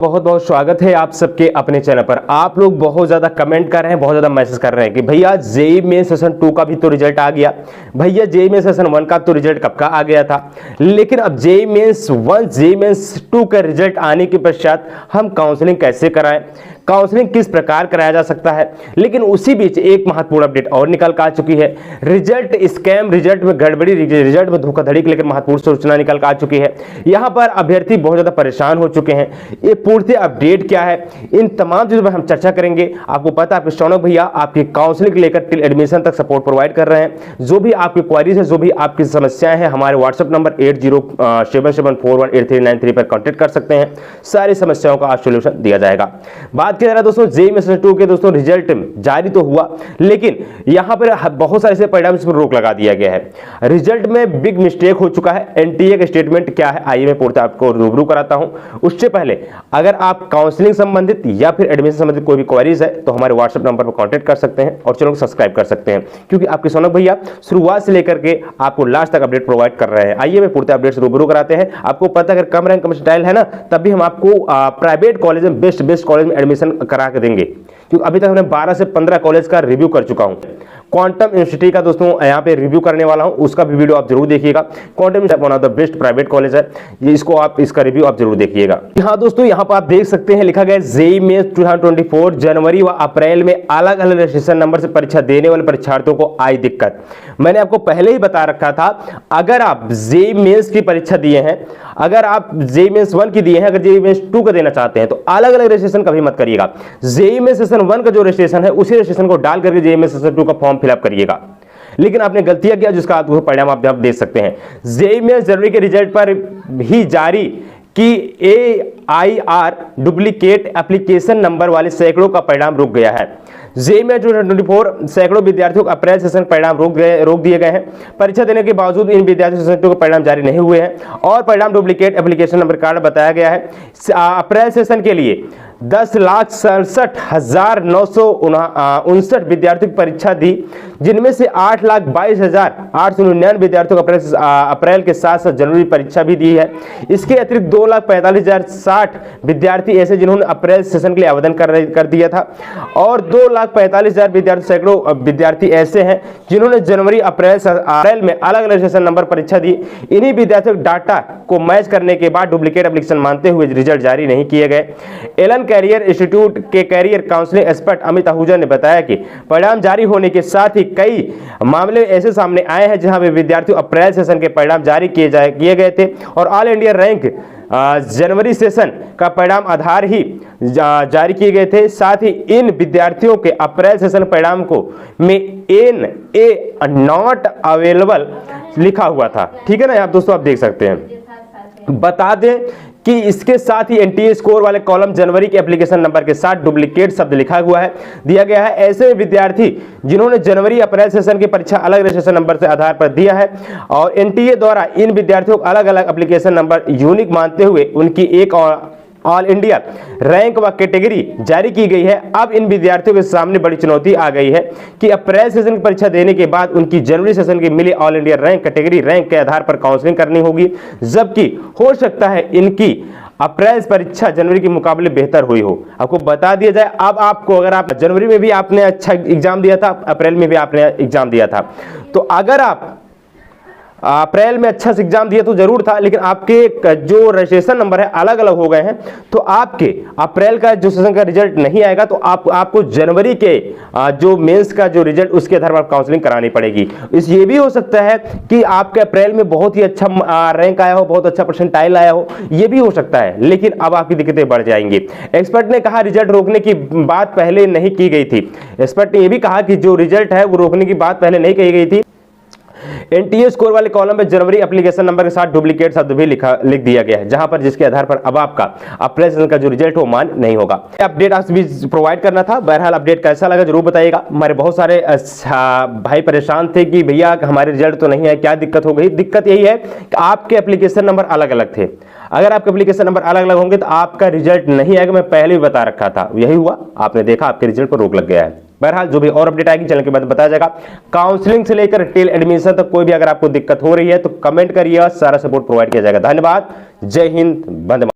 बहुत बहुत स्वागत है आप सबके अपने चैनल पर। आप लोग बहुत ज़्यादा कमेंट कर रहे हैं, बहुत ज़्यादा मैसेज कर रहे हैं कि भैया जेईई मेन सेशन 2 का भी तो रिजल्ट आ गया, भैया जेईई मेन सेशन 1 का तो रिजल्ट कब का आ गया था। लेकिन अब जेईई मेंस 1 जेईई मेंस 2 का रिजल्ट आने के पश्चात हम काउंसलिंग कैसे कराएं, काउंसलिंग किस प्रकार कराया जा सकता है। लेकिन उसी बीच एक महत्वपूर्ण अपडेट और निकल कर आ चुकी है। रिजल्ट स्कैम, रिजल्ट में गड़बड़ी, रिजल्ट में धोखाधड़ी को लेकर महत्वपूर्ण सूचना निकल कर आ चुकी है। यहां पर अभ्यर्थी बहुत ज्यादा परेशान हो चुके हैं। ये पूर्ति अपडेट क्या है, इन तमाम चीजों पर हम चर्चा करेंगे। आपको पता है शौनक भैया आपकी काउंसलिंग को लेकर टिल एडमिशन तक सपोर्ट प्रोवाइड कर रहे हैं। जो भी आपकी क्वारीज है, जो भी आपकी समस्याएं हैं, हमारे व्हाट्सएप नंबर 8077418393 पर कॉन्टेक्ट कर सकते हैं। सारी समस्याओं का आज सोल्यूशन दिया जाएगा। बात किया जा रहा है दोस्तों जेईई मेंस 2 के दोस्तों रिजल्ट जारी तो हुआ, लेकिन यहां पर बहुत सारे परिणाम पर रोक लगा दिया गया है। रिजल्ट में बिग मिस्टेक हो चुका है। एनटीए का स्टेटमेंट क्या है आइए मैं पूर्णतः आपको रूबरू कराता हूं। उससे पहले अगर आप काउंसलिंग संबंधित या फिर एडमिशन संबंधित कोई भी क्वेरीज है तो हमारे व्हाट्सएप नंबर पर कांटेक्ट कर सकते हैं और चैनल को सब्सक्राइब कर सकते हैं, क्योंकि आपके शौनक भैया शुरुआत से लेकर के आपको लास्ट तक अपडेट प्रोवाइड कर रहे हैं। आइए मैं पूर्णतः अपडेट से रूबरू कराते हैं। आपको पता है अगर कम रैंक कम स्टाइल है ना, तब भी हम आपको प्राइवेट कॉलेज में बेस्ट कॉलेज में एडमिशन करा के देंगे, क्योंकि अभी तक हमने 12 से 15 कॉलेज का रिव्यू कर चुका हूं। क्वांटम यूनिवर्सिटी का दोस्तों यहां पे रिव्यू करने वाला हूं, उसका भी वीडियो आप जरूर देखिएगा। Quantum one of the best private college है, ये इसको आप इसका रिव्यू आप जरूर देखिएगा। हाँ दोस्तों, यहां पर आप देख सकते हैं लिखा गया जेईई मेंस 2024 जनवरी व अप्रैल में अलग अलग रजिस्ट्रेशन नंबर से परीक्षा देने वाले परीक्षार्थियों को आई दिक्कत। मैंने आपको पहले ही बता रखा था, अगर आप जेईई मेंस की परीक्षा दिए हैं, अगर आप जेईई मेंस 1 की दिए हैं, अगर जेईई मेंस 2 का देना चाहते हैं तो अलग अलग रजिस्ट्रेशन कभी मत करिएगा। जेईई मेंस सेशन 1 का जो रजिस्ट्रेशन है उसी रजिस्ट्रेशन को डाल करके जेईई मेंस सेशन 2 का फॉर्म फिलअप करिएगा। लेकिन आपने गलतियां किया जिसका आपको परिणाम आप देख सकते हैं। जेईई मेंस जनवरी के रिजल्ट पर ही जारी कि AIR डुप्लीकेट एप्लीकेशन नंबर वाले सैकड़ों का परिणाम रुक गया है। जेईई मेंस 2024 सैकड़ों विद्यार्थियों को अप्रैल सेशन परिणाम रोक दिए गए हैं। परीक्षा देने के बावजूद इन विद्यार्थियों सेशन 2 के परिणाम जारी नहीं हुए हैं और परिणाम डुप्लीकेट एप्लीकेशन नंबर कारण बताया गया है। अप्रैल सेशन के लिए 10,67,959 विद्यार्थियों की परीक्षा दी, जिनमें से 8,22,899 विद्यार्थियों को अप्रैल के साथ साथ जनवरी परीक्षा भी दी है। इसके अतिरिक्त 2,45,060 विद्यार्थी ऐसे जिन्होंने अप्रैल सेशन के लिए आवेदन कर दिया था और 2,45,000 विद्यार्थी, सैकड़ों विद्यार्थी ऐसे हैं जिन्होंने जनवरी अप्रैल में अलग अलग सेशन नंबर परीक्षा दी। इन्हीं विद्यार्थियों के डाटा को मैच करने के बाद डुप्लीकेट एप्लीकेशन मानते हुए रिजल्ट जारी नहीं किए गए। एलन कैरियर इंस्टीट्यूट के career counselling expert Amit Ahuja ने बताया कि परिणाम जारी होने के साथ ही कई मामले ऐसे सामने आए हैं जहां वे विद्यार्थियों अप्रैल सेशन के परिणाम जारी किए गए थे और ऑल इंडिया रैंक जनवरी सेशन का परिणाम आधार ही जारी किए गए थे। साथ ही इन विद्यार्थियों के अप्रैल सेशन परिणाम को में NA नॉट अवेलेबल लिखा हुआ था। ठीक है ना, यहाँ दोस्तों आप देख सकते हैं। बता दें कि इसके साथ ही एनटीए स्कोर वाले कॉलम जनवरी के एप्लीकेशन नंबर के साथ डुप्लीकेट शब्द लिखा हुआ है दिया गया है। ऐसे विद्यार्थी जिन्होंने जनवरी अप्रैल सेशन की परीक्षा अलग रजिस्ट्रेशन नंबर से आधार पर दिया है और एनटीए द्वारा इन विद्यार्थियों को अलग अलग एप्लीकेशन नंबर यूनिक मानते हुए उनकी एक ऑल इंडिया रैंक व कैटेगरी जारी की गई है। अब इन विद्यार्थियों के सामने बड़ी चुनौती आ गई है कि अप्रैल सेशन की परीक्षा देने के बाद उनकी जनवरी सेशन की मिली all India rank category rank के आधार पर काउंसलिंग करनी होगी, जबकि हो सकता है इनकी अप्रैल परीक्षा जनवरी के मुकाबले बेहतर हुई हो। आपको बता दिया जाए, अब आपको अगर आप जनवरी में भी आपने अच्छा एग्जाम दिया था, अप्रैल में भी आपने एग्जाम दिया था, तो अगर आप अप्रैल में अच्छा से एग्जाम दिया तो जरूर था, लेकिन आपके जो रजिस्ट्रेशन नंबर है अलग अलग हो गए हैं, तो आपके अप्रैल का जो सेशन का रिजल्ट नहीं आएगा तो आपको जनवरी के जो मेंस का जो रिजल्ट उसके आधार पर काउंसलिंग करानी पड़ेगी। ये भी हो सकता है कि आपके अप्रैल में बहुत ही अच्छा रैंक आया हो, बहुत अच्छा परसेंटाइल आया हो, ये भी हो सकता है, लेकिन अब आपकी दिक्कतें बढ़ जाएंगी। एक्सपर्ट ने कहा रिजल्ट रोकने की बात पहले नहीं की गई थी। एक्सपर्ट ने यह भी कहा कि जो रिजल्ट है वो रोकने की बात पहले नहीं कही गई थी। एनटीए स्कोर वाले कॉलम में जनवरी एप्लीकेशन नंबर के साथ डुप्लीकेट शब्द भी लिख दिया गया है, जहां पर जिसके आधार पर अब आपका अप्रैल सेशन का जो रिजल्ट हो मान नहीं होगा। अपडेट आज भी प्रोवाइड करना था। बहरहाल अपडेट कैसा लगा जरूर बताइएगा। हमारे बहुत सारे भाई परेशान थे कि भैया हमारे रिजल्ट तो नहीं है, क्या दिक्कत हो गई। दिक्कत यही है कि आपके एप्लीकेशन नंबर अलग अलग थे। अगर आपके एप्लीकेशन नंबर अलग अलग होंगे तो आपका रिजल्ट नहीं आएगा। मैं पहले भी बता रखा था, यही हुआ, आपने देखा आपके रिजल्ट पर रोक लग गया है। बहरहाल जो भी और अपडेट आएगी चैनल के बाद बताया जाएगा। काउंसलिंग से लेकर टिल एडमिशन तक कोई भी अगर आपको दिक्कत हो रही है तो कमेंट करिए, सारा सपोर्ट प्रोवाइड किया जाएगा। धन्यवाद, जय हिंद, वंदे मातरम।